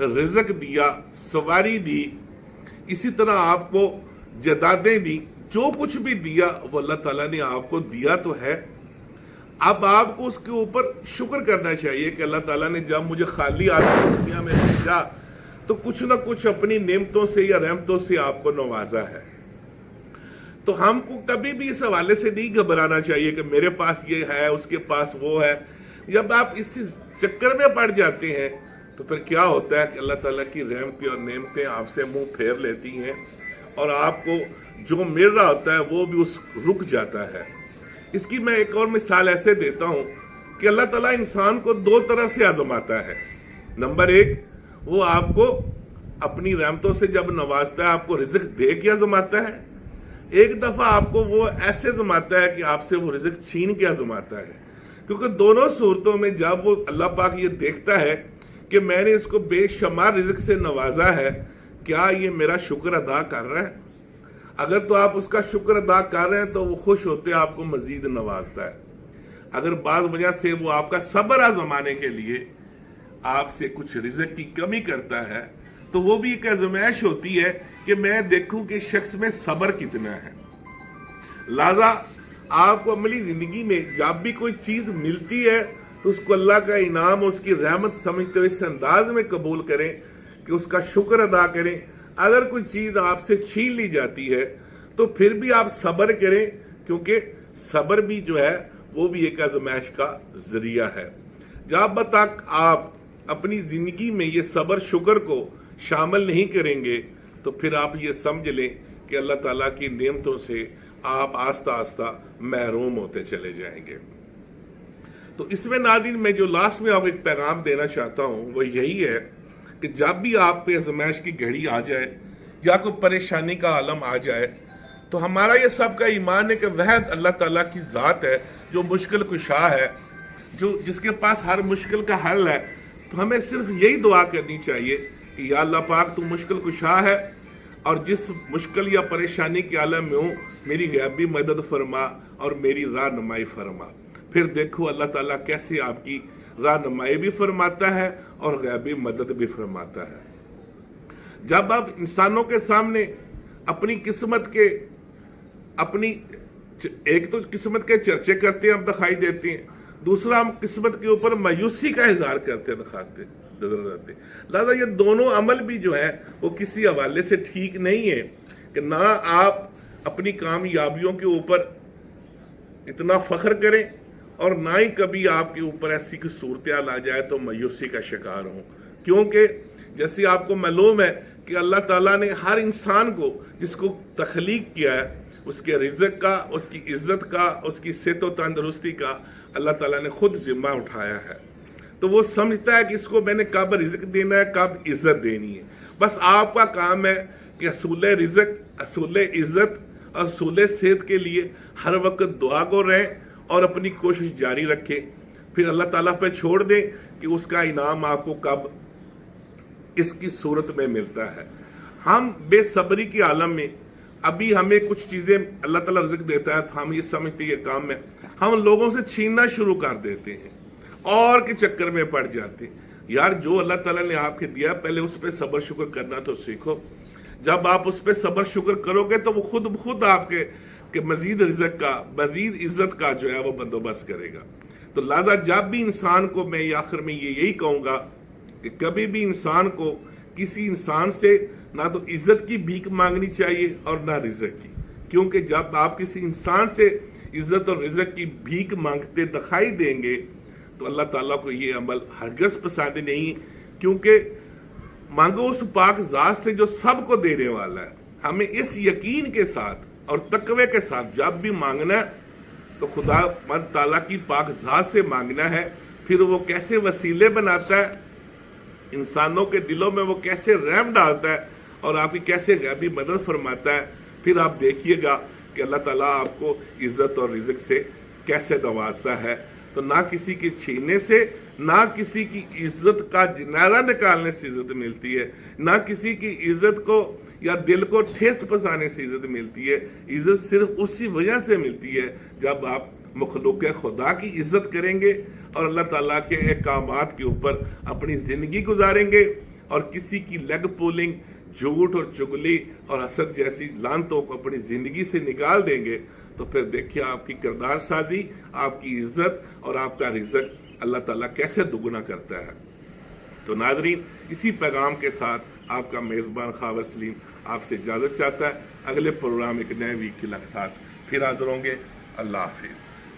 رزق دیا، سواری دی، اسی طرح آپ کو جدادیں دی، جو کچھ بھی دیا وہ اللہ تعالیٰ نے آپ کو دیا تو ہے۔ اب آپ کو اس کے اوپر شکر کرنا چاہیے کہ اللہ تعالیٰ نے جب مجھے خالی آدمی دنیا میں بھیجا تو کچھ نہ کچھ اپنی نعمتوں سے یا رحمتوں سے آپ کو نوازا ہے۔ تو ہم کو کبھی بھی اس حوالے سے نہیں گھبرانا چاہیے کہ میرے پاس یہ ہے، اس کے پاس وہ ہے۔ جب آپ اس چکر میں پڑ جاتے ہیں تو پھر کیا ہوتا ہے کہ اللہ تعالیٰ کی رحمتیں اور نعمتیں آپ سے منہ پھیر لیتی ہیں، اور آپ کو جو مل رہا ہوتا ہے وہ بھی رک جاتا ہے۔ اس کی میں ایک اور مثال ایسے دیتا ہوں کہ اللہ تعالیٰ انسان کو دو طرح سے آزماتا ہے۔ نمبر ایک، وہ آپ کو اپنی رحمتوں سے جب نوازتا ہے آپ کو رزق دے کے آزماتا ہے۔ ایک دفعہ آپ کو وہ ایسے آزماتا ہے کہ آپ سے وہ رزق چھین کے آزماتا ہے، کیونکہ دونوں صورتوں میں جب وہ اللہ پاک یہ دیکھتا ہے کہ میں نے اس کو بے شمار رزق سے نوازا ہے، کیا یہ میرا شکر ادا کر رہا ہے؟ اگر تو آپ اس کا شکر ادا کر رہے ہیں تو وہ خوش ہوتے آپ کو مزید نوازتا ہے۔ اگر بعض وجہ سے وہ آپ کا صبر آزمانے کے لیے آپ سے کچھ رزق کی کمی کرتا ہے تو وہ بھی ایک آزمائش ہوتی ہے کہ میں دیکھوں کہ شخص میں صبر کتنا ہے۔ لہذا آپ کو عملی زندگی میں جب بھی کوئی چیز ملتی ہے تو اس کو اللہ کا انعام اور اس کی رحمت سمجھتے ہوئے اس انداز میں قبول کریں کہ اس کا شکر ادا کریں۔ اگر کوئی چیز آپ سے چھین لی جاتی ہے تو پھر بھی آپ صبر کریں، کیونکہ صبر بھی جو ہے وہ بھی ایک آزمائش کا ذریعہ ہے۔ جب تک آپ اپنی زندگی میں یہ صبر شکر کو شامل نہیں کریں گے تو پھر آپ یہ سمجھ لیں کہ اللہ تعالیٰ کی نعمتوں سے آپ آہستہ آہستہ محروم ہوتے چلے جائیں گے۔ تو اس میں ناظرین میں جو لاسٹ میں آپ ایک پیغام دینا چاہتا ہوں وہ یہی ہے کہ جب بھی آپ پہ آزمائش کی گھڑی آ جائے یا کوئی پریشانی کا عالم آ جائے تو ہمارا یہ سب کا ایمان ہے کہ وہ اللہ تعالیٰ کی ذات ہے جو مشکل کشا ہے، جس کے پاس ہر مشکل کا حل ہے۔ تو ہمیں صرف یہی دعا کرنی چاہیے کہ یا اللہ پاک تو مشکل کشا ہے، اور جس مشکل یا پریشانی کے عالم میں ہوں میری غیبی مدد فرما اور میری رہنمائی فرما۔ پھر دیکھو اللہ تعالیٰ کیسے آپ کی رہنمائی بھی فرماتا ہے اور غیبی مدد بھی فرماتا ہے۔ جب آپ انسانوں کے سامنے اپنی قسمت کے ایک تو قسمت کے چرچے کرتے ہیں، ہم دکھائی دیتے ہیں، دوسرا ہم قسمت کے اوپر مایوسی کا اظہار کرتے دکھاتے نظر آتے۔ لہذا یہ دونوں عمل بھی جو ہے وہ کسی حوالے سے ٹھیک نہیں ہے کہ نہ آپ اپنی کامیابیوں کے اوپر اتنا فخر کریں اور نہ ہی کبھی آپ کے اوپر ایسی کوئی صورتحال آ جائے تو مایوسی کا شکار ہوں، کیونکہ جیسے آپ کو معلوم ہے کہ اللہ تعالیٰ نے ہر انسان کو جس کو تخلیق کیا ہے اس کے رزق کا، اس کی عزت کا، اس کی صحت و تندرستی کا اللہ تعالیٰ نے خود ذمہ اٹھایا ہے۔ تو وہ سمجھتا ہے کہ اس کو میں نے کب رزق دینا ہے، کب عزت دینی ہے۔ بس آپ کا کام ہے کہ اصول رزق، اصول عزت اور اصول صحت کے لیے ہر وقت دعا کو رہیں اور اپنی کوشش جاری رکھیں، پھر اللہ تعالیٰ پہ چھوڑ دیں کہ اس کا انعام آپ کو کب اس کی صورت میں ملتا ہے۔ ہم بے صبری کے عالم میں ابھی ہمیں کچھ چیزیں اللہ تعالیٰ رزق دیتا ہے تو ہم یہ سمجھتے یہ کام ہے، ہم لوگوں سے چھیننا شروع کر دیتے ہیں اور کے چکر میں پڑ جاتے ہیں۔ یار جو اللہ تعالیٰ نے آپ کے دیا پہلے اس پہ صبر شکر کرنا تو سیکھو۔ جب آپ اس پہ صبر شکر کرو گے تو وہ خود بخود آپ کے مزید رزق کا، مزید عزت کا جو ہے وہ بندوبست کرے گا۔ تو لہذا جب بھی انسان کو میں آخر میں یہی کہوں گا کہ کبھی بھی انسان کو کسی انسان سے نہ تو عزت کی بھیک مانگنی چاہیے اور نہ رزق کی، کیونکہ جب آپ کسی انسان سے عزت اور رزق کی بھیک مانگتے دکھائی دیں گے تو اللہ تعالیٰ کو یہ عمل ہرگز پسند نہیں، کیونکہ مانگو اس پاک ذات سے جو سب کو دینے والا ہے۔ ہمیں اس یقین کے ساتھ اور تقوی کے ساتھ جب بھی مانگنا ہے تو خدا مند تعالیٰ کی پاک ذات سے مانگنا ہے۔ پھر وہ کیسے وسیلے بناتا ہے انسانوں کے دلوں میں، وہ کیسے رحم ڈالتا ہے اور آپ کی کیسے غیبی مدد فرماتا ہے، پھر آپ دیکھیے گا کہ اللہ تعالیٰ آپ کو عزت اور رزق سے کیسے نوازتا ہے۔ تو نہ کسی کے چھیننے سے، نہ کسی کی عزت کا جنازہ نکالنے سے عزت ملتی ہے، نہ کسی کی عزت کو یا دل کو ٹھیس پہنچانے سے عزت ملتی ہے۔ عزت صرف اسی وجہ سے ملتی ہے جب آپ مخلوق خدا کی عزت کریں گے اور اللہ تعالیٰ کے احکامات کے اوپر اپنی زندگی گزاریں گے اور کسی کی لیگ پولنگ، جھوٹ اور چگلی اور حسد جیسی لعنتوں کو اپنی زندگی سے نکال دیں گے تو پھر دیکھیے آپ کی کردار سازی، آپ کی عزت اور آپ کا رزق اللہ تعالیٰ کیسے دگنا کرتا ہے۔ تو ناظرین، اسی پیغام کے ساتھ آپ کا میزبان خاور سلیم آپ سے اجازت چاہتا ہے۔ اگلے پروگرام ایک نئے ویک کے ساتھ پھر حاضر ہوں گے۔ اللہ حافظ۔